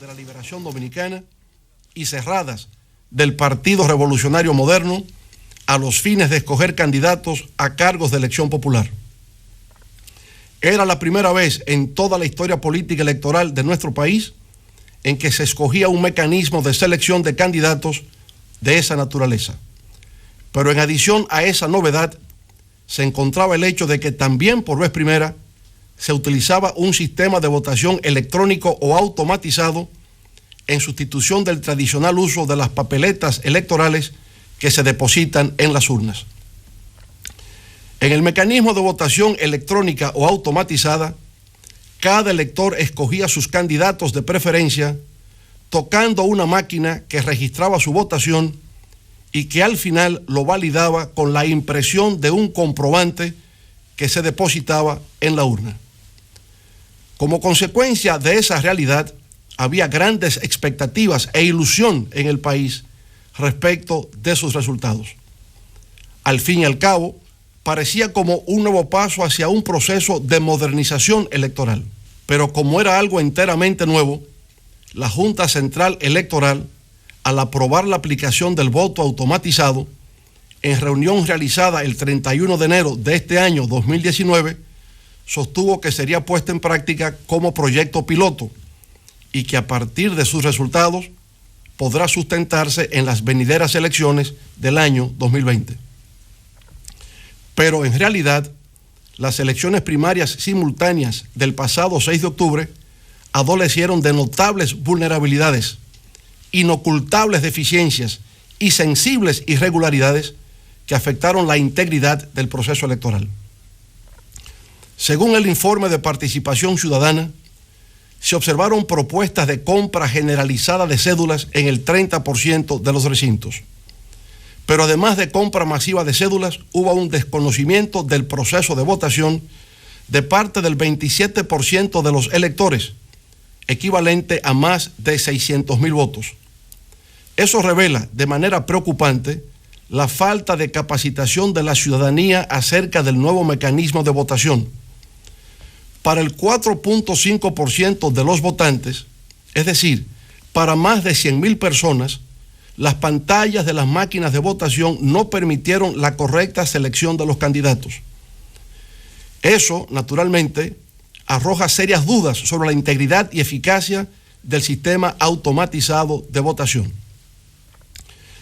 de la Liberación Dominicana y cerradas del Partido Revolucionario Moderno a los fines de escoger candidatos a cargos de elección popular. Era la primera vez en toda la historia política electoral de nuestro país en que se escogía un mecanismo de selección de candidatos de esa naturaleza. Pero en adición a esa novedad, se encontraba el hecho de que también por vez primera se utilizaba un sistema de votación electrónico o automatizado en sustitución del tradicional uso de las papeletas electorales que se depositan en las urnas. En el mecanismo de votación electrónica o automatizada, cada elector escogía sus candidatos de preferencia tocando una máquina que registraba su votación y que al final lo validaba con la impresión de un comprobante que se depositaba en la urna. Como consecuencia de esa realidad, había grandes expectativas e ilusión en el país respecto de sus resultados. Al fin y al cabo, parecía como un nuevo paso hacia un proceso de modernización electoral. Pero como era algo enteramente nuevo, la Junta Central Electoral, al aprobar la aplicación del voto automatizado, en reunión realizada el 31 de enero de este año 2019, sostuvo que sería puesta en práctica como proyecto piloto y que a partir de sus resultados podrá sustentarse en las venideras elecciones del año 2020. Pero en realidad, las elecciones primarias simultáneas del pasado 6 de octubre adolecieron de notables vulnerabilidades, inocultables deficiencias y sensibles irregularidades que afectaron la integridad del proceso electoral. Según el informe de participación ciudadana, se observaron propuestas de compra generalizada de cédulas en el 30% de los recintos. Pero además de compra masiva de cédulas, hubo un desconocimiento del proceso de votación de parte del 27% de los electores, equivalente a más de 600,000 votos. Eso revela de manera preocupante la falta de capacitación de la ciudadanía acerca del nuevo mecanismo de votación. Para el 4.5% de los votantes, es decir, para más de 100,000 personas, las pantallas de las máquinas de votación no permitieron la correcta selección de los candidatos. Eso, naturalmente, arroja serias dudas sobre la integridad y eficacia del sistema automatizado de votación.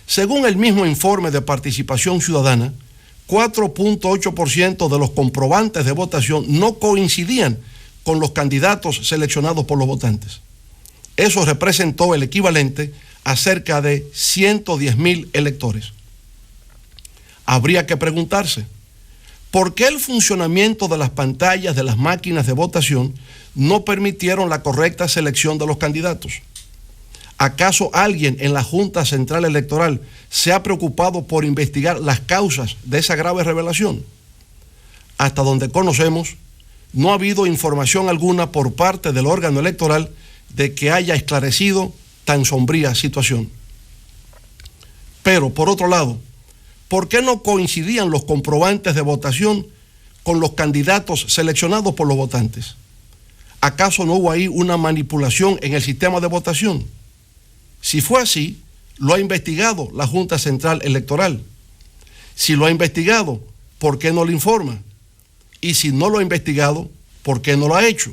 Según el mismo informe de participación ciudadana, 4.8% de los comprobantes de votación no coincidían con los candidatos seleccionados por los votantes. Eso representó el equivalente a cerca de 110,000 electores. Habría que preguntarse, ¿por qué el funcionamiento de las pantallas de las máquinas de votación no permitieron la correcta selección de los candidatos? ¿Acaso alguien en la Junta Central Electoral se ha preocupado por investigar las causas de esa grave revelación? Hasta donde conocemos, no ha habido información alguna por parte del órgano electoral de que haya esclarecido tan sombría situación. Pero, por otro lado, ¿por qué no coincidían los comprobantes de votación con los candidatos seleccionados por los votantes? ¿Acaso no hubo ahí una manipulación en el sistema de votación? Si fue así, lo ha investigado la Junta Central Electoral. Si lo ha investigado, ¿por qué no lo informa? Y si no lo ha investigado, ¿por qué no lo ha hecho?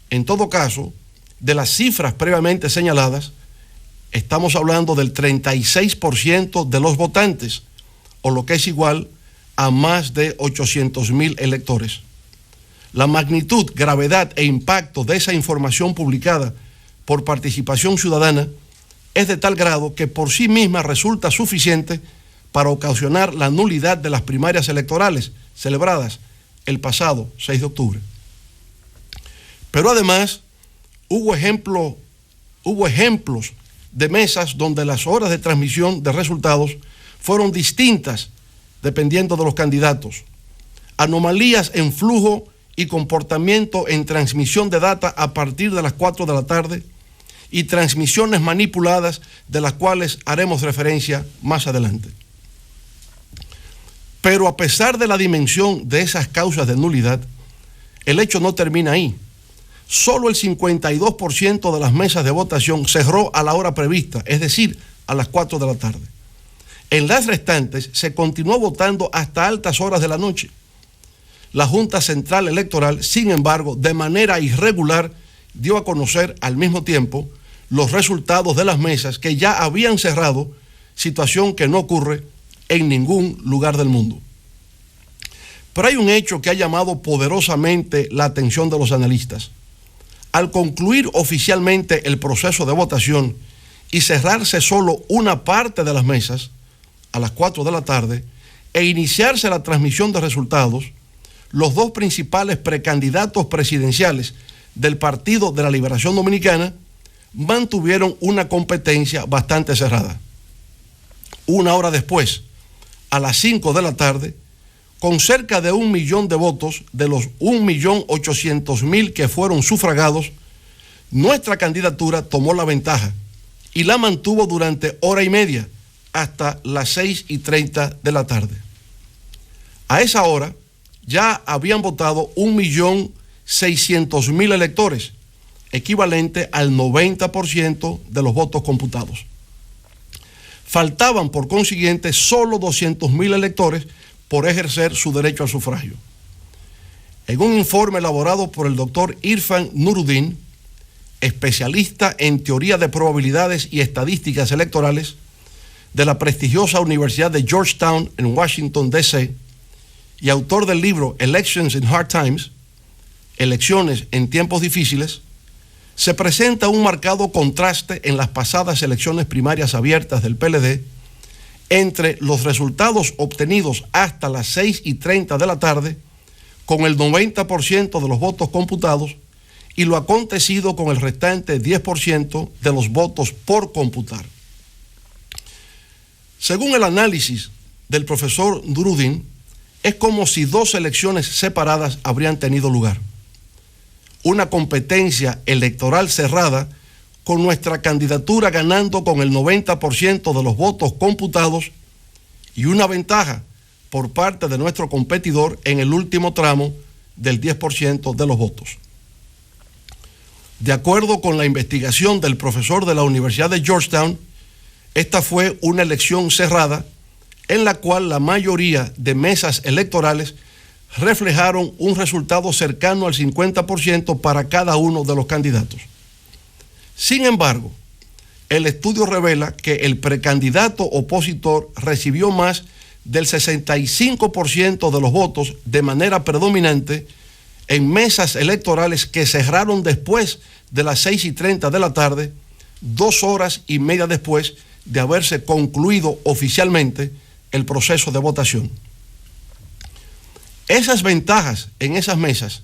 En todo caso, de las cifras previamente señaladas, estamos hablando del 36% de los votantes, o lo que es igual a más de 800,000 electores. La magnitud, gravedad e impacto de esa información publicada por participación ciudadana es de tal grado que por sí misma resulta suficiente para ocasionar la nulidad de las primarias electorales celebradas el pasado 6 de octubre. Pero además, hubo ejemplos de mesas donde las horas de transmisión de resultados fueron distintas dependiendo de los candidatos. Anomalías en flujo y comportamiento en transmisión de data a partir de las 4 de la tarde y transmisiones manipuladas de las cuales haremos referencia más adelante. Pero a pesar de la dimensión de esas causas de nulidad, el hecho no termina ahí, solo el 52% de las mesas de votación cerró a la hora prevista, es decir, a las 4 de la tarde. En las restantes se continuó votando hasta altas horas de la noche. La Junta Central Electoral, sin embargo, de manera irregular, dio a conocer al mismo tiempo los resultados de las mesas que ya habían cerrado, situación que no ocurre en ningún lugar del mundo. Pero hay un hecho que ha llamado poderosamente la atención de los analistas. Al concluir oficialmente el proceso de votación y cerrarse solo una parte de las mesas, a las 4 de la tarde, e iniciarse la transmisión de resultados, los dos principales precandidatos presidenciales del Partido de la Liberación Dominicana mantuvieron una competencia bastante cerrada. Una hora después, a las 5 de la tarde, con cerca de 1 millón de votos de los 1.800.000 que fueron sufragados, nuestra candidatura tomó la ventaja y la mantuvo durante hora y media hasta las 6:30 de la tarde. A esa hora ya habían votado 1.600.000 electores, equivalente al 90% de los votos computados. Faltaban, por consiguiente, solo 200.000 electores por ejercer su derecho al sufragio. En un informe elaborado por el doctor Irfan Nuruddin, especialista en teoría de probabilidades y estadísticas electorales de la prestigiosa Universidad de Georgetown en Washington, D.C., y autor del libro Elections in Hard Times, Elecciones en tiempos difíciles, se presenta un marcado contraste en las pasadas elecciones primarias abiertas del PLD entre los resultados obtenidos hasta las 6:30 de la tarde, con el 90% de los votos computados, y lo acontecido con el restante 10% de los votos por computar. Según el análisis del profesor Nuruddin, es como si dos elecciones separadas habrían tenido lugar. Una competencia electoral cerrada, con nuestra candidatura ganando con el 90% de los votos computados, y una ventaja por parte de nuestro competidor en el último tramo del 10% de los votos. De acuerdo con la investigación del profesor de la Universidad de Georgetown, esta fue una elección cerrada en la cual la mayoría de mesas electorales reflejaron un resultado cercano al 50% para cada uno de los candidatos. Sin embargo, el estudio revela que el precandidato opositor recibió más del 65% de los votos de manera predominante en mesas electorales que cerraron después de las 6:30 de la tarde, 2 horas y media después de haberse concluido oficialmente el proceso de votación. Esas ventajas en esas mesas,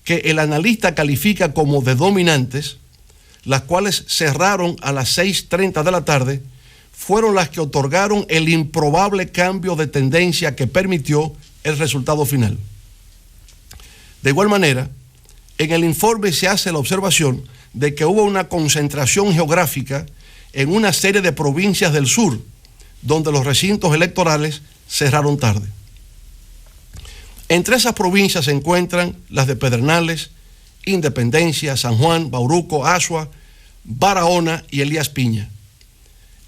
que el analista califica como de dominantes, las cuales cerraron a las 6:30 de la tarde, fueron las que otorgaron el improbable cambio de tendencia que permitió el resultado final. De igual manera, en el informe se hace la observación de que hubo una concentración geográfica en una serie de provincias del sur, donde los recintos electorales cerraron tarde. Entre esas provincias se encuentran las de Pedernales, Independencia, San Juan, Bauruco, Azua, Barahona y Elías Piña.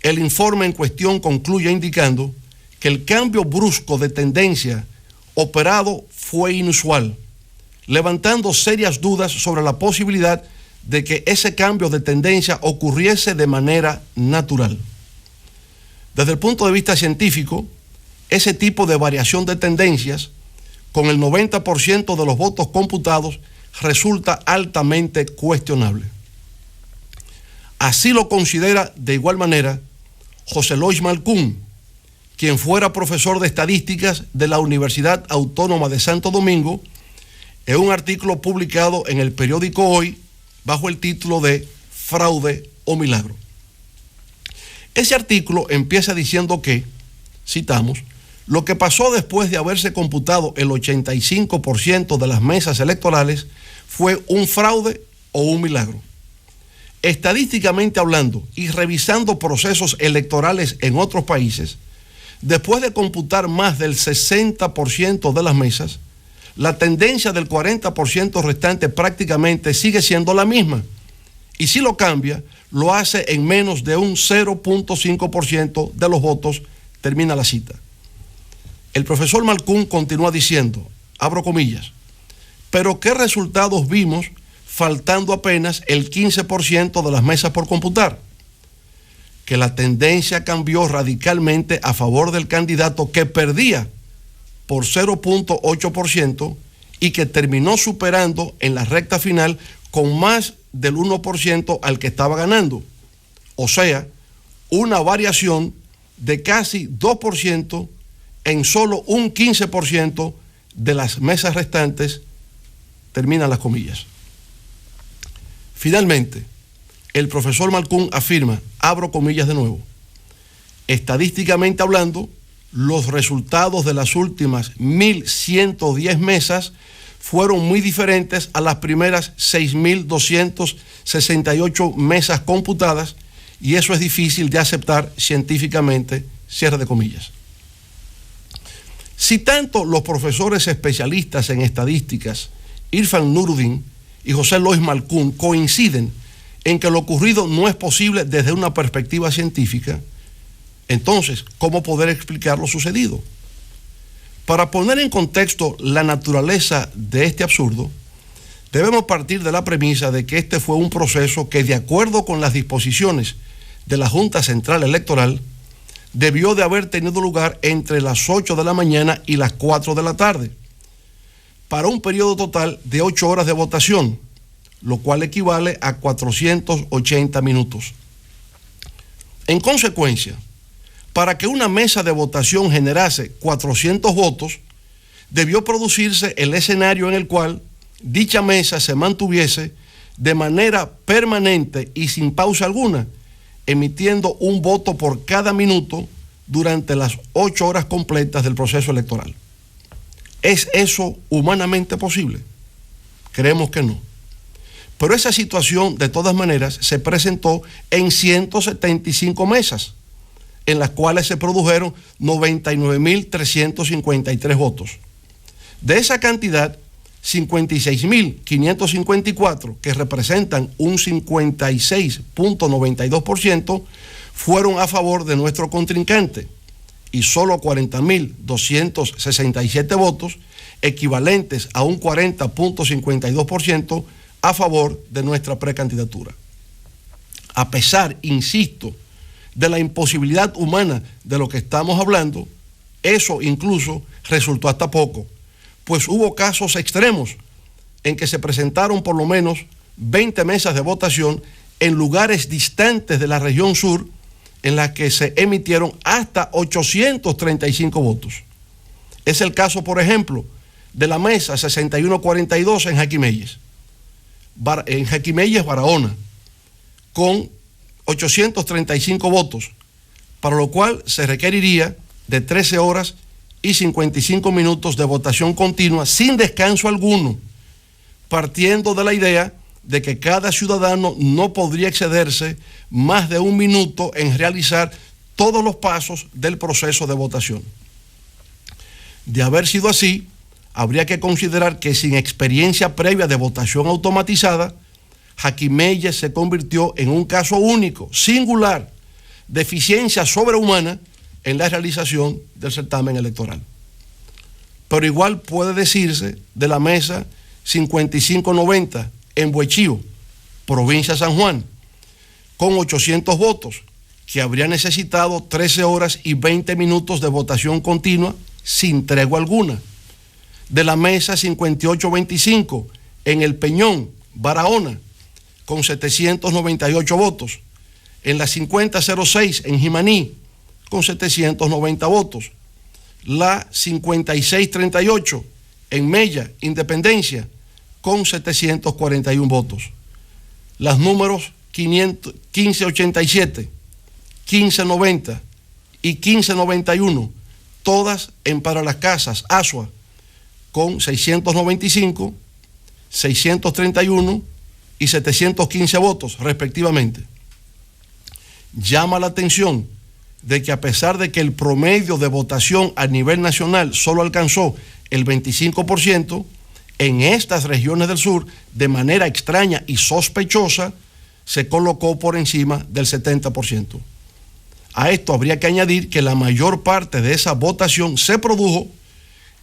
El informe en cuestión concluye indicando que el cambio brusco de tendencia operado fue inusual, levantando serias dudas sobre la posibilidad de que ese cambio de tendencia ocurriese de manera natural. Desde el punto de vista científico, ese tipo de variación de tendencias, con el 90% de los votos computados, resulta altamente cuestionable. Así lo considera de igual manera José Lois Malcún, quien fuera profesor de estadísticas de la Universidad Autónoma de Santo Domingo, en un artículo publicado en el periódico Hoy bajo el título de Fraude o Milagro. Ese artículo empieza diciendo que, citamos, lo que pasó después de haberse computado el 85% de las mesas electorales fue un fraude o un milagro. Estadísticamente hablando y revisando procesos electorales en otros países, después de computar más del 60% de las mesas, la tendencia del 40% restante prácticamente sigue siendo la misma. Y si lo cambia, lo hace en menos de un 0.5% de los votos, termina la cita. El profesor Malkoun continúa diciendo, abro comillas, pero ¿qué resultados vimos faltando apenas el 15% de las mesas por computar? Que la tendencia cambió radicalmente a favor del candidato que perdía por 0.8% y que terminó superando en la recta final con más del 1% al que estaba ganando. O sea, una variación de casi 2% en solo un 15% de las mesas restantes, terminan las comillas. Finalmente, el profesor Malkoun afirma, abro comillas de nuevo, estadísticamente hablando, los resultados de las últimas 1.110 mesas fueron muy diferentes a las primeras 6.268 mesas computadas y eso es difícil de aceptar científicamente, cierre de comillas. Si tanto los profesores especialistas en estadísticas, Irfan Nuruddin y José Lois Malkoun, coinciden en que lo ocurrido no es posible desde una perspectiva científica, entonces, ¿cómo poder explicar lo sucedido? Para poner en contexto la naturaleza de este absurdo, debemos partir de la premisa de que este fue un proceso que, de acuerdo con las disposiciones de la Junta Central Electoral, debió de haber tenido lugar entre las 8 de la mañana y las 4 de la tarde, para un periodo total de 8 horas de votación, lo cual equivale a 480 minutos. En consecuencia, para que una mesa de votación generase 400 votos, debió producirse el escenario en el cual dicha mesa se mantuviese de manera permanente y sin pausa alguna, emitiendo un voto por cada minuto durante las 8 horas completas del proceso electoral. ¿Es eso humanamente posible? Creemos que no. Pero esa situación, de todas maneras, se presentó en 175 mesas, en las cuales se produjeron 99.353 votos. De esa cantidad, 56.554, que representan un 56.92%, fueron a favor de nuestro contrincante y solo 40.267 votos, equivalentes a un 40.52%, a favor de nuestra precandidatura. A pesar, insisto, de la imposibilidad humana de lo que estamos hablando, eso incluso resultó hasta poco, pues hubo casos extremos en que se presentaron por lo menos 20 mesas de votación en lugares distantes de la región sur, en las que se emitieron hasta 835 votos. Es el caso, por ejemplo, de la mesa 6142 en Jaquimelles, Barahona, con 835 votos, para lo cual se requeriría de 13 horas y 55 minutos de votación continua sin descanso alguno, partiendo de la idea de que cada ciudadano no podría excederse más de un minuto en realizar todos los pasos del proceso de votación. De haber sido así, habría que considerar que sin experiencia previa de votación automatizada, Jaquimelles se convirtió en un caso único, singular, de eficiencia sobrehumana en la realización del certamen electoral. Pero igual puede decirse de la mesa 5590 en Buechío, provincia de San Juan, con 800 votos, que habría necesitado 13 horas y 20 minutos de votación continua sin tregua alguna. De la mesa 5825 en El Peñón, Barahona, con 798 votos. En la 5006 en Jimaní, con 790 votos. La 5638 en Mella, Independencia, con 741 votos. Las números 1587, 1590 y 1591, todas en Para las Casas, Asua, con 695, 631 y 715 votos, respectivamente. Llama la atención de que, a pesar de que el promedio de votación a nivel nacional solo alcanzó el 25%, en estas regiones del sur, de manera extraña y sospechosa, se colocó por encima del 70%. A esto habría que añadir que la mayor parte de esa votación se produjo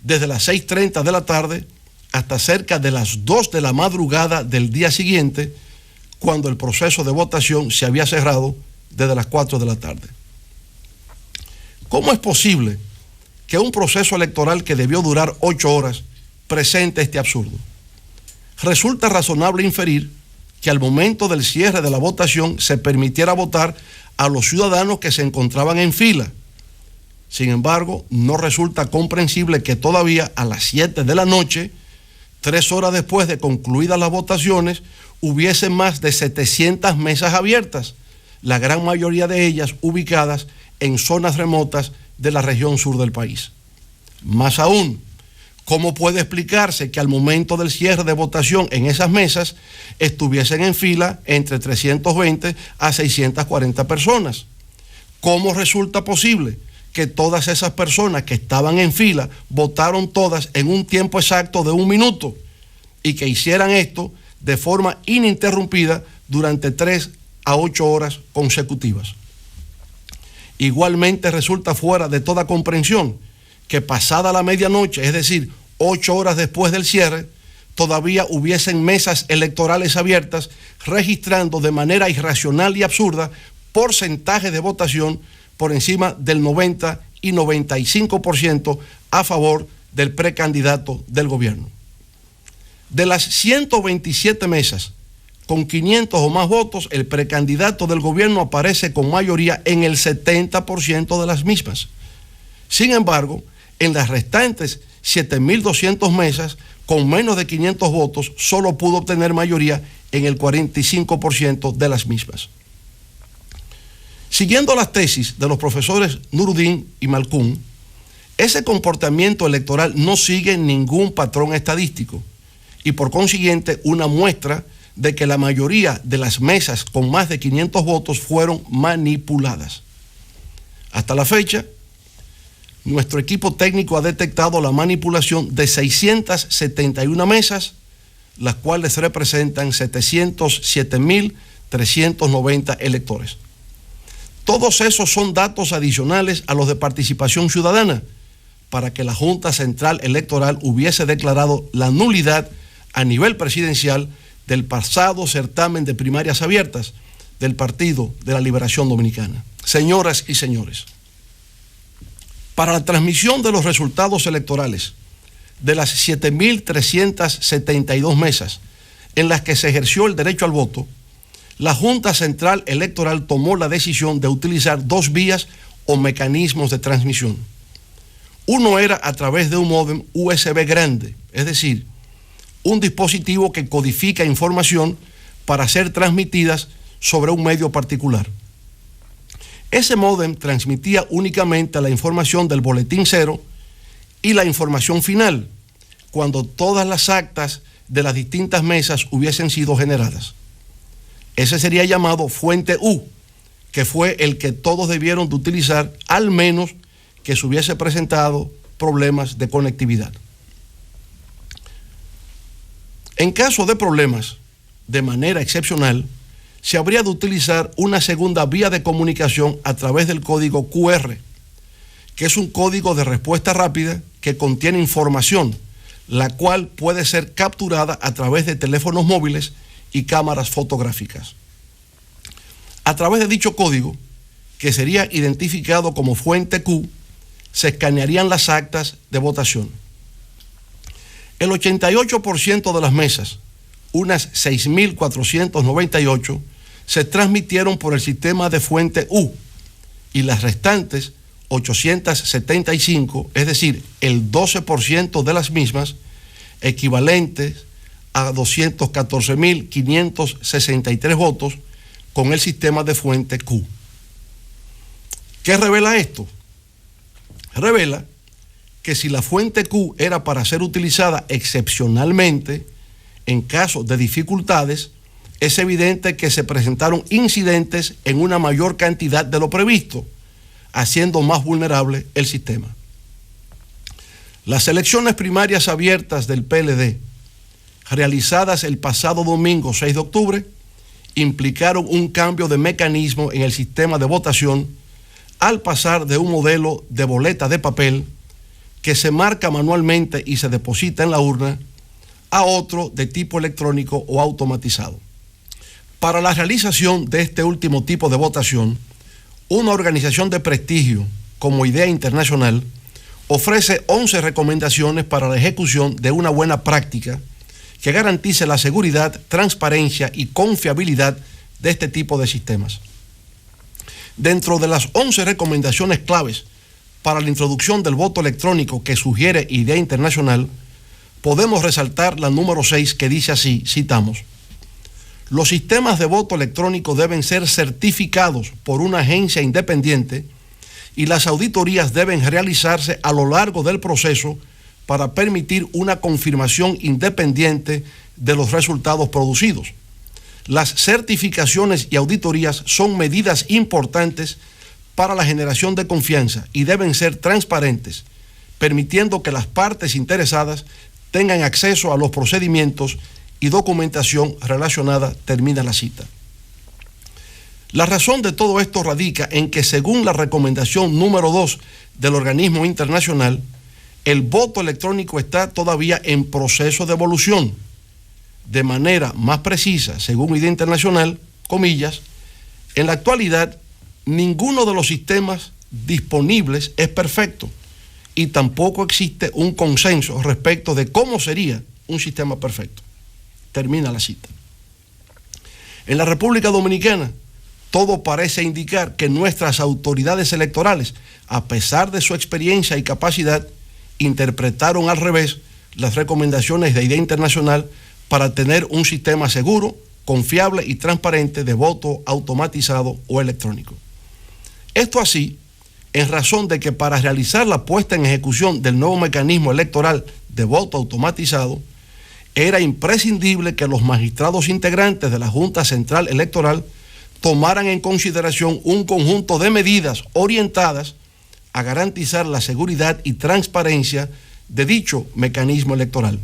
desde las 6:30 de la tarde hasta cerca de las 2 de la madrugada del día siguiente, cuando el proceso de votación se había cerrado desde las 4 de la tarde. ¿Cómo es posible que un proceso electoral que debió durar 8 horas presente este absurdo? Resulta razonable inferir que al momento del cierre de la votación se permitiera votar a los ciudadanos que se encontraban en fila. Sin embargo, no resulta comprensible que todavía a las 7 de la noche, 3 horas después de concluidas las votaciones, hubiesen más de 700 mesas abiertas, la gran mayoría de ellas ubicadas en zonas remotas de la región sur del país. Más aún, ¿cómo puede explicarse que al momento del cierre de votación en esas mesas estuviesen en fila entre 320 a 640 personas? ¿Cómo resulta posible que todas esas personas que estaban en fila votaron todas en un tiempo exacto de 1 minuto y que hicieran esto de forma ininterrumpida durante 3 a 8 horas consecutivas? Igualmente resulta fuera de toda comprensión que pasada la medianoche, es decir, 8 horas después del cierre, todavía hubiesen mesas electorales abiertas registrando de manera irracional y absurda porcentajes de votación por encima del 90 y 95% a favor del precandidato del gobierno. De las 127 mesas con 500 o más votos, el precandidato del gobierno aparece con mayoría en el 70% de las mismas. Sin embargo, en las restantes 7.200 mesas, con menos de 500 votos, solo pudo obtener mayoría en el 45% de las mismas. Siguiendo las tesis de los profesores Nuruddin y Malkoun, ese comportamiento electoral no sigue ningún patrón estadístico y por consiguiente una muestra de que la mayoría de las mesas con más de 500 votos fueron manipuladas. Hasta la fecha, nuestro equipo técnico ha detectado la manipulación de 671 mesas, las cuales representan 707.390 electores. Todos esos son datos adicionales a los de participación ciudadana para que la Junta Central Electoral hubiese declarado la nulidad a nivel presidencial del pasado certamen de primarias abiertas del Partido de la Liberación Dominicana. Señoras y señores, para la transmisión de los resultados electorales de las 7.372 mesas en las que se ejerció el derecho al voto, la Junta Central Electoral tomó la decisión de utilizar 2 vías o mecanismos de transmisión. Uno era a través de un módem USB grande, es decir, un dispositivo que codifica información para ser transmitidas sobre un medio particular. Ese módem transmitía únicamente la información del boletín cero y la información final, cuando todas las actas de las distintas mesas hubiesen sido generadas. Ese sería llamado fuente U, que fue el que todos debieron de utilizar, al menos que se hubiese presentado problemas de conectividad. En caso de problemas, de manera excepcional, se habría de utilizar una segunda vía de comunicación a través del código QR, que es un código de respuesta rápida que contiene información, la cual puede ser capturada a través de teléfonos móviles y cámaras fotográficas. A través de dicho código, que sería identificado como fuente Q, se escanearían las actas de votación. El 88% de las mesas, unas 6.498, se transmitieron por el sistema de fuente U y las restantes 875, es decir, el 12% de las mismas, equivalentes a 214.563 votos con el sistema de fuente Q. ¿Qué revela esto? Revela que si la fuente Q era para ser utilizada excepcionalmente en caso de dificultades, es evidente que se presentaron incidentes en una mayor cantidad de lo previsto, haciendo más vulnerable el sistema. Las elecciones primarias abiertas del PLD, realizadas el pasado domingo 6 de octubre, implicaron un cambio de mecanismo en el sistema de votación al pasar de un modelo de boleta de papel que se marca manualmente y se deposita en la urna a otro de tipo electrónico o automatizado. Para la realización de este último tipo de votación, una organización de prestigio como Idea Internacional ofrece 11 recomendaciones para la ejecución de una buena práctica que garantice la seguridad, transparencia y confiabilidad de este tipo de sistemas. Dentro de las 11 recomendaciones claves para la introducción del voto electrónico que sugiere Idea Internacional, podemos resaltar la número 6 que dice así, citamos: los sistemas de voto electrónico deben ser certificados por una agencia independiente y las auditorías deben realizarse a lo largo del proceso para permitir una confirmación independiente de los resultados producidos. Las certificaciones y auditorías son medidas importantes para la generación de confianza y deben ser transparentes, permitiendo que las partes interesadas tengan acceso a los procedimientos y documentación relacionada, termina la cita. La razón de todo esto radica en que, según la recomendación número 2 del organismo internacional, el voto electrónico está todavía en proceso de evolución. De manera más precisa, según Idea Internacional, comillas, en la actualidad, ninguno de los sistemas disponibles es perfecto y tampoco existe un consenso respecto de cómo sería un sistema perfecto. Termina la cita. En la República Dominicana, todo parece indicar que nuestras autoridades electorales, a pesar de su experiencia y capacidad, interpretaron al revés las recomendaciones de Idea Internacional para tener un sistema seguro, confiable y transparente de voto automatizado o electrónico. Esto así, en razón de que para realizar la puesta en ejecución del nuevo mecanismo electoral de voto automatizado, era imprescindible que los magistrados integrantes de la Junta Central Electoral tomaran en consideración un conjunto de medidas orientadas a garantizar la seguridad y transparencia de dicho mecanismo electoral.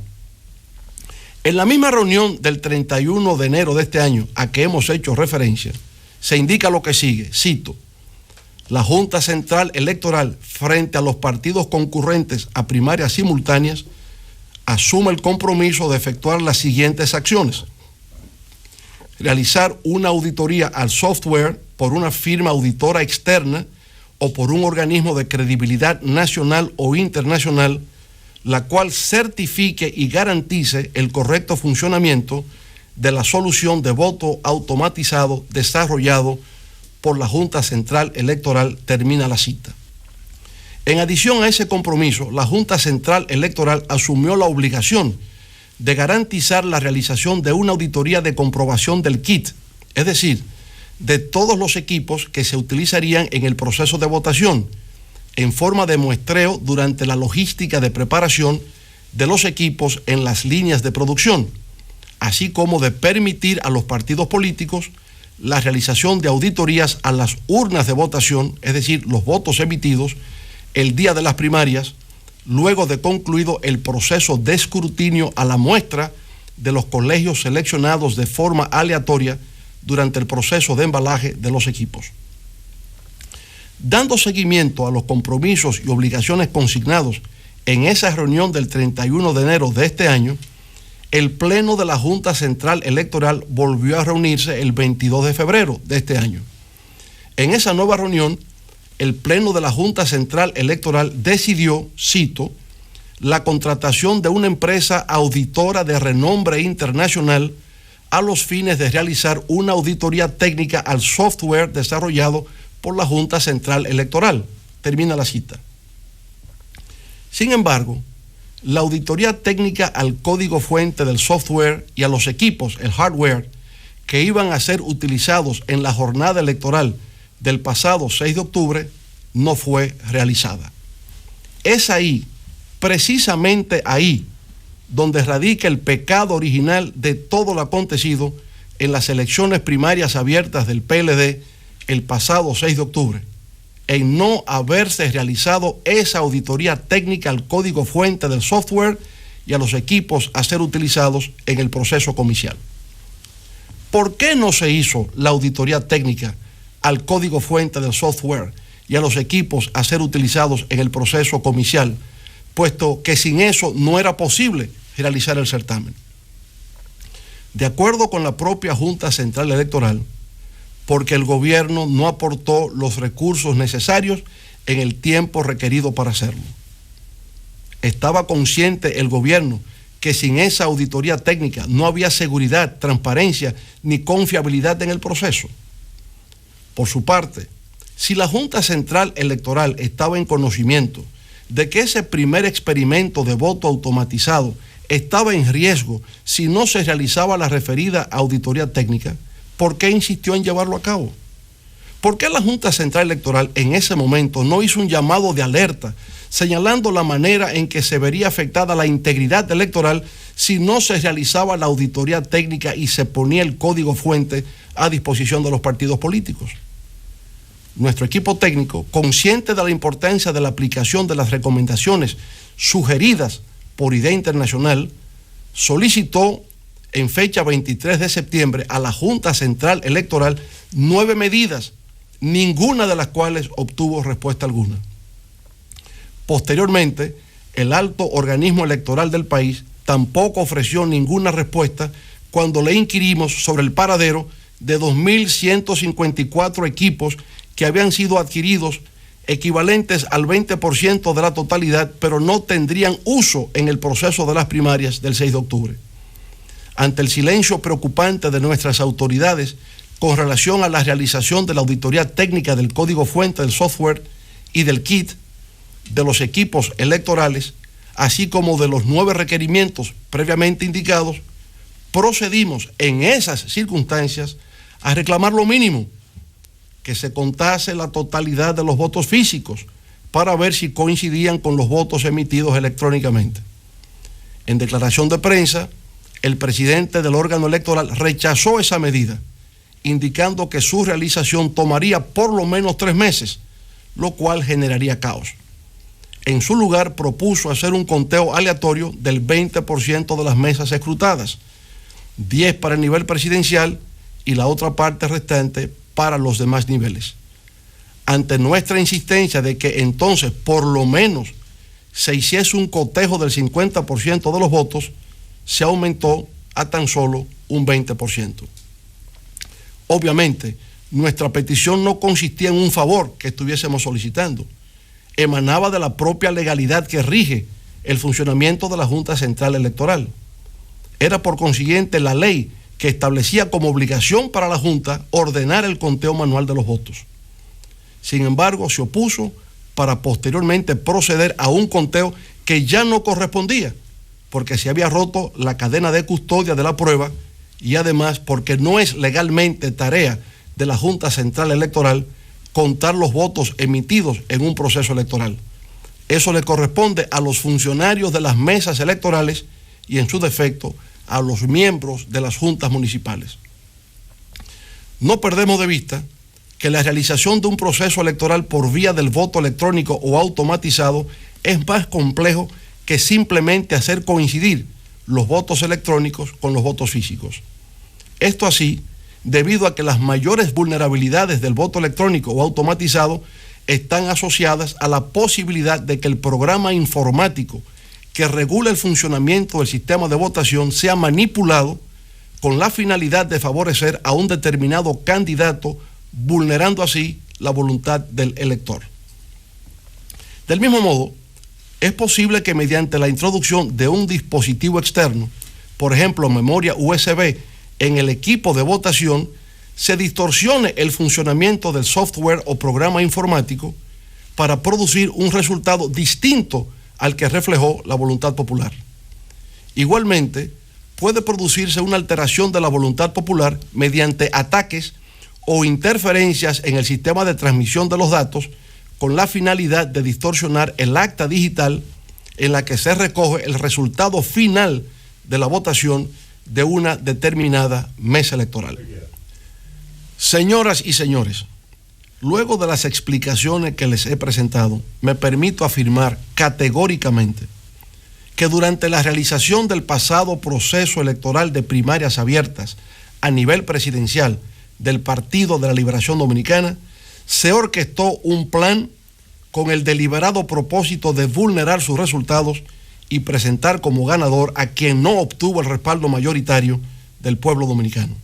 En la misma reunión del 31 de enero de este año a que hemos hecho referencia, se indica lo que sigue, cito: la Junta Central Electoral, frente a los partidos concurrentes a primarias simultáneas, asume el compromiso de efectuar las siguientes acciones: realizar una auditoría al software por una firma auditora externa o por un organismo de credibilidad nacional o internacional, la cual certifique y garantice el correcto funcionamiento de la solución de voto automatizado desarrollado por la Junta Central Electoral, termina la cita. En adición a ese compromiso, la Junta Central Electoral asumió la obligación de garantizar la realización de una auditoría de comprobación del kit, es decir, de todos los equipos que se utilizarían en el proceso de votación, en forma de muestreo durante la logística de preparación de los equipos en las líneas de producción, así como de permitir a los partidos políticos la realización de auditorías a las urnas de votación, es decir, los votos emitidos el día de las primarias, luego de concluido el proceso de escrutinio a la muestra de los colegios seleccionados de forma aleatoria durante el proceso de embalaje de los equipos. Dando seguimiento a los compromisos y obligaciones consignados en esa reunión del 31 de enero de este año, el Pleno de la Junta Central Electoral volvió a reunirse el 22 de febrero de este año. En esa nueva reunión, el Pleno de la Junta Central Electoral decidió, cito, la contratación de una empresa auditora de renombre internacional a los fines de realizar una auditoría técnica al software desarrollado por la Junta Central Electoral. Termina la cita. Sin embargo, la auditoría técnica al código fuente del software y a los equipos, el hardware, que iban a ser utilizados en la jornada electoral del pasado 6 de octubre, no fue realizada. Es ahí, precisamente ahí, donde radica el pecado original de todo lo acontecido en las elecciones primarias abiertas del PLD el pasado 6 de octubre, en no haberse realizado esa auditoría técnica al código fuente del software y a los equipos a ser utilizados en el proceso comicial. ¿Por qué no se hizo la auditoría técnica al código fuente del software y a los equipos a ser utilizados en el proceso comicial, puesto que sin eso no era posible realizar el certamen? De acuerdo con la propia Junta Central Electoral, porque el gobierno no aportó los recursos necesarios en el tiempo requerido para hacerlo. Estaba consciente el gobierno que sin esa auditoría técnica no había seguridad, transparencia ni confiabilidad en el proceso. Por su parte, si la Junta Central Electoral estaba en conocimiento de que ese primer experimento de voto automatizado estaba en riesgo si no se realizaba la referida auditoría técnica, ¿por qué insistió en llevarlo a cabo? ¿Por qué la Junta Central Electoral en ese momento no hizo un llamado de alerta señalando la manera en que se vería afectada la integridad electoral si no se realizaba la auditoría técnica y se ponía el código fuente a disposición de los partidos políticos? Nuestro equipo técnico, consciente de la importancia de la aplicación de las recomendaciones sugeridas por IDEA Internacional, solicitó en fecha 23 de septiembre a la Junta Central Electoral 9 medidas, ninguna de las cuales obtuvo respuesta alguna. Posteriormente, el alto organismo electoral del país tampoco ofreció ninguna respuesta cuando le inquirimos sobre el paradero de 2.154 equipos que habían sido adquiridos, equivalentes al 20% de la totalidad, pero no tendrían uso en el proceso de las primarias del 6 de octubre. Ante el silencio preocupante de nuestras autoridades con relación a la realización de la auditoría técnica del código fuente del software y del kit de los equipos electorales, así como de los 9 requerimientos previamente indicados, procedimos en esas circunstancias a reclamar lo mínimo, que se contase la totalidad de los votos físicos para ver si coincidían con los votos emitidos electrónicamente. En declaración de prensa, el presidente del órgano electoral rechazó esa medida, indicando que su realización tomaría por lo menos 3 meses, lo cual generaría caos. En su lugar, propuso hacer un conteo aleatorio del 20% de las mesas escrutadas, 10 para el nivel presidencial y la otra parte restante para los demás niveles. Ante nuestra insistencia de que entonces por lo menos se hiciese un cotejo del 50% de los votos, se aumentó a tan solo un 20%. Obviamente, nuestra petición no consistía en un favor que estuviésemos solicitando. Emanaba de la propia legalidad que rige el funcionamiento de la Junta Central Electoral. Era por consiguiente la ley que establecía como obligación para la Junta ordenar el conteo manual de los votos. Sin embargo, se opuso para posteriormente proceder a un conteo que ya no correspondía, porque se había roto la cadena de custodia de la prueba y además porque no es legalmente tarea de la Junta Central Electoral contar los votos emitidos en un proceso electoral. Eso le corresponde a los funcionarios de las mesas electorales y, en su defecto, a los miembros de las juntas municipales. No perdemos de vista que la realización de un proceso electoral por vía del voto electrónico o automatizado es más complejo que simplemente hacer coincidir los votos electrónicos con los votos físicos. Esto así, debido a que las mayores vulnerabilidades del voto electrónico o automatizado están asociadas a la posibilidad de que el programa informático que regula el funcionamiento del sistema de votación sea manipulado con la finalidad de favorecer a un determinado candidato, vulnerando así la voluntad del elector. Del mismo modo, es posible que mediante la introducción de un dispositivo externo, por ejemplo, memoria USB, en el equipo de votación, se distorsione el funcionamiento del software o programa informático para producir un resultado distinto al que reflejó la voluntad popular. Igualmente, puede producirse una alteración de la voluntad popular mediante ataques o interferencias en el sistema de transmisión de los datos con la finalidad de distorsionar el acta digital en la que se recoge el resultado final de la votación de una determinada mesa electoral. Señoras y señores, Luego de las explicaciones que les he presentado, me permito afirmar categóricamente que durante la realización del pasado proceso electoral de primarias abiertas a nivel presidencial del Partido de la Liberación Dominicana, se orquestó un plan con el deliberado propósito de vulnerar sus resultados y presentar como ganador a quien no obtuvo el respaldo mayoritario del pueblo dominicano.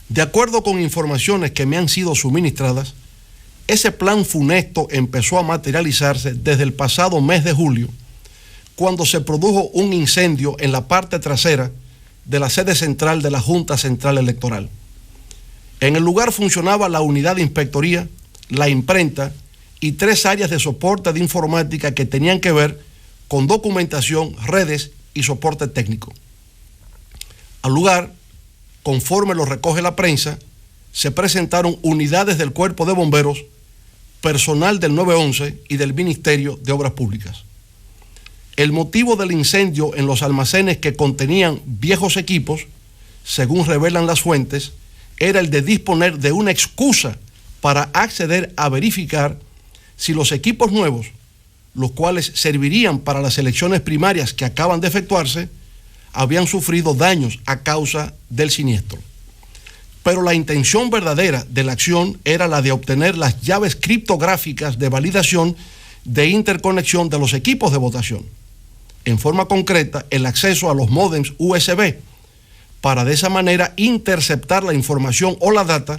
De acuerdo con informaciones que me han sido suministradas, ese plan funesto empezó a materializarse desde el pasado mes de julio, cuando se produjo un incendio en la parte trasera de la sede central de la Junta Central Electoral. En el lugar funcionaba la unidad de inspectoría, la imprenta y 3 áreas de soporte de informática que tenían que ver con documentación, redes y soporte técnico. Al lugar, conforme lo recoge la prensa, se presentaron unidades del Cuerpo de Bomberos, personal del 911 y del Ministerio de Obras Públicas. El motivo del incendio en los almacenes que contenían viejos equipos, según revelan las fuentes, era el de disponer de una excusa para acceder a verificar si los equipos nuevos, los cuales servirían para las elecciones primarias que acaban de efectuarse, habían sufrido daños a causa del siniestro. Pero la intención verdadera de la acción era la de obtener las llaves criptográficas de validación de interconexión de los equipos de votación. En forma concreta, el acceso a los módems USB, para de esa manera interceptar la información o la data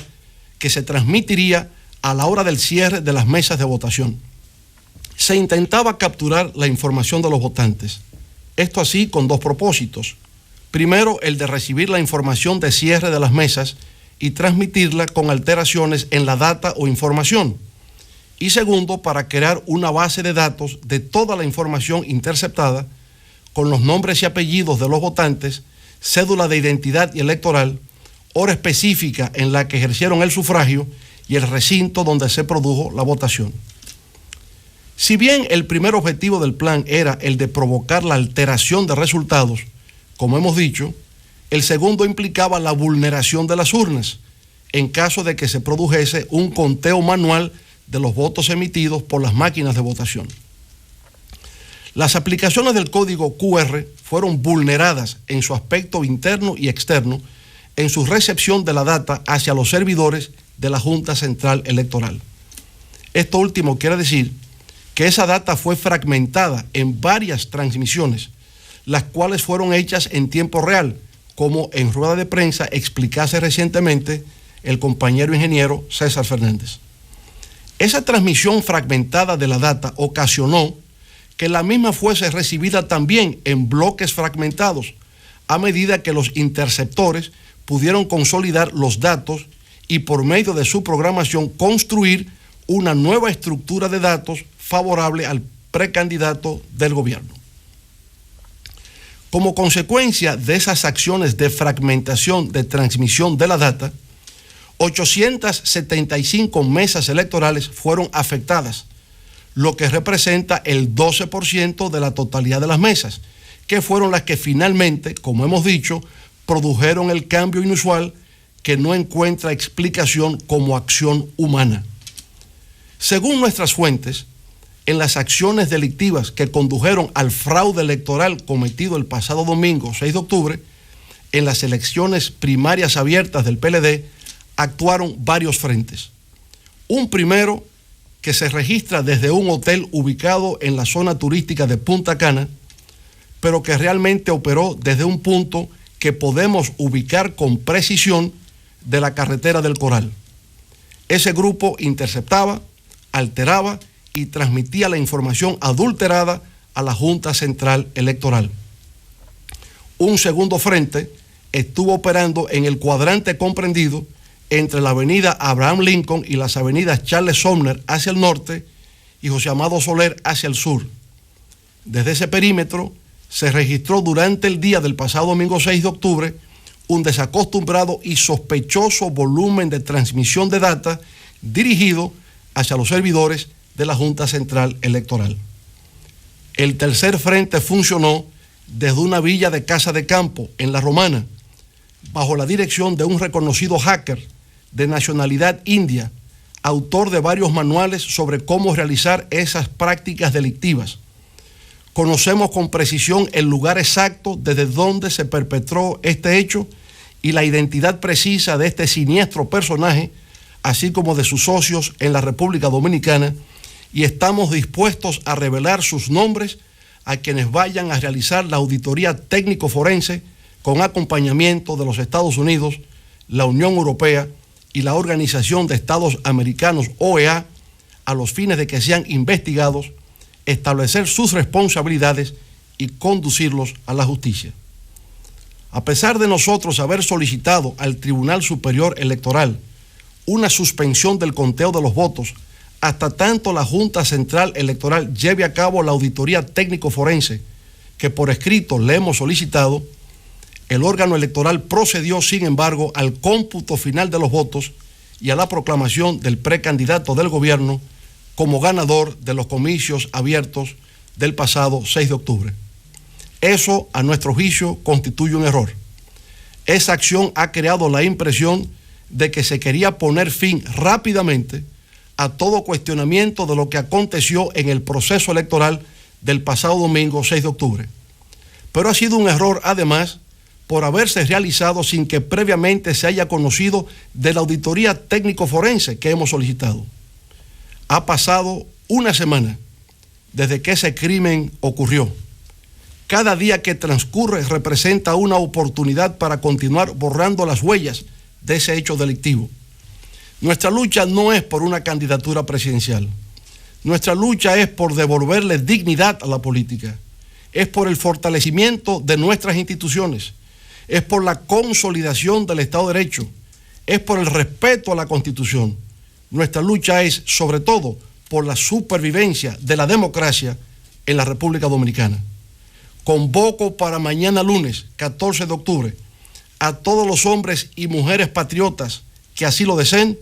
que se transmitiría a la hora del cierre de las mesas de votación. Se intentaba capturar la información de los votantes. Esto así con 2 propósitos. Primero, el de recibir la información de cierre de las mesas y transmitirla con alteraciones en la data o información. Y segundo, para crear una base de datos de toda la información interceptada con los nombres y apellidos de los votantes, cédula de identidad y electoral, hora específica en la que ejercieron el sufragio y el recinto donde se produjo la votación. Si bien el primer objetivo del plan era el de provocar la alteración de resultados, como hemos dicho, el segundo implicaba la vulneración de las urnas, en caso de que se produjese un conteo manual de los votos emitidos por las máquinas de votación. Las aplicaciones del código QR fueron vulneradas en su aspecto interno y externo en su recepción de la data hacia los servidores de la Junta Central Electoral. Esto último quiere decir que esa data fue fragmentada en varias transmisiones, las cuales fueron hechas en tiempo real, como en rueda de prensa explicase recientemente el compañero ingeniero César Fernández. Esa transmisión fragmentada de la data ocasionó que la misma fuese recibida también en bloques fragmentados, a medida que los interceptores pudieron consolidar los datos y por medio de su programación construir una nueva estructura de datos favorable al precandidato del gobierno. Como consecuencia de esas acciones de fragmentación de transmisión de la data, 875 mesas electorales fueron afectadas, lo que representa el 12% de la totalidad de las mesas, que fueron las que finalmente, como hemos dicho, produjeron el cambio inusual que no encuentra explicación como acción humana. Según nuestras fuentes, en las acciones delictivas que condujeron al fraude electoral cometido el pasado domingo 6 de octubre, en las elecciones primarias abiertas del PLD, actuaron varios frentes. Un primero que se registra desde un hotel ubicado en la zona turística de Punta Cana, pero que realmente operó desde un punto que podemos ubicar con precisión de la carretera del Coral. Ese grupo interceptaba, alteraba y transmitía la información adulterada a la Junta Central Electoral. Un segundo frente estuvo operando en el cuadrante comprendido entre la avenida Abraham Lincoln y las avenidas Charles Sumner hacia el norte y José Amado Soler hacia el sur. Desde ese perímetro se registró durante el día del pasado domingo 6 de octubre un desacostumbrado y sospechoso volumen de transmisión de data dirigido hacia los servidores de la Junta Central Electoral. El tercer frente funcionó desde una villa de Casa de Campo en La Romana, bajo la dirección de un reconocido hacker de nacionalidad india, autor de varios manuales sobre cómo realizar esas prácticas delictivas. Conocemos con precisión el lugar exacto desde donde se perpetró este hecho y la identidad precisa de este siniestro personaje, así como de sus socios en la República Dominicana, y estamos dispuestos a revelar sus nombres a quienes vayan a realizar la auditoría técnico-forense con acompañamiento de los Estados Unidos, la Unión Europea y la Organización de Estados Americanos, OEA, a los fines de que sean investigados, establecer sus responsabilidades y conducirlos a la justicia. A pesar de nosotros haber solicitado al Tribunal Superior Electoral una suspensión del conteo de los votos hasta tanto la Junta Central Electoral lleve a cabo la auditoría técnico-forense que por escrito le hemos solicitado, el órgano electoral procedió, sin embargo, al cómputo final de los votos y a la proclamación del precandidato del gobierno como ganador de los comicios abiertos del pasado 6 de octubre. Eso, a nuestro juicio, constituye un error. Esa acción ha creado la impresión de que se quería poner fin rápidamente a todo cuestionamiento de lo que aconteció en el proceso electoral del pasado domingo 6 de octubre. Pero ha sido un error, además, por haberse realizado sin que previamente se haya conocido de la auditoría técnico-forense que hemos solicitado. Ha pasado una semana desde que ese crimen ocurrió. Cada día que transcurre representa una oportunidad para continuar borrando las huellas de ese hecho delictivo. Nuestra lucha no es por una candidatura presidencial. Nuestra lucha es por devolverle dignidad a la política. Es por el fortalecimiento de nuestras instituciones. Es por la consolidación del Estado de Derecho. Es por el respeto a la Constitución. Nuestra lucha es, sobre todo, por la supervivencia de la democracia en la República Dominicana. Convoco para mañana lunes, 14 de octubre, a todos los hombres y mujeres patriotas que así lo deseen,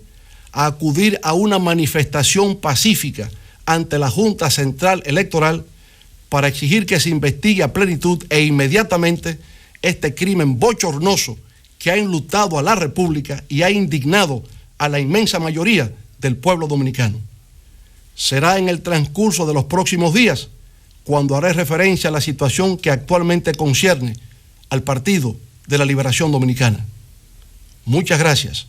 a acudir a una manifestación pacífica ante la Junta Central Electoral para exigir que se investigue a plenitud e inmediatamente este crimen bochornoso que ha enlutado a la República y ha indignado a la inmensa mayoría del pueblo dominicano. Será en el transcurso de los próximos días cuando haré referencia a la situación que actualmente concierne al Partido de la Liberación Dominicana. Muchas gracias.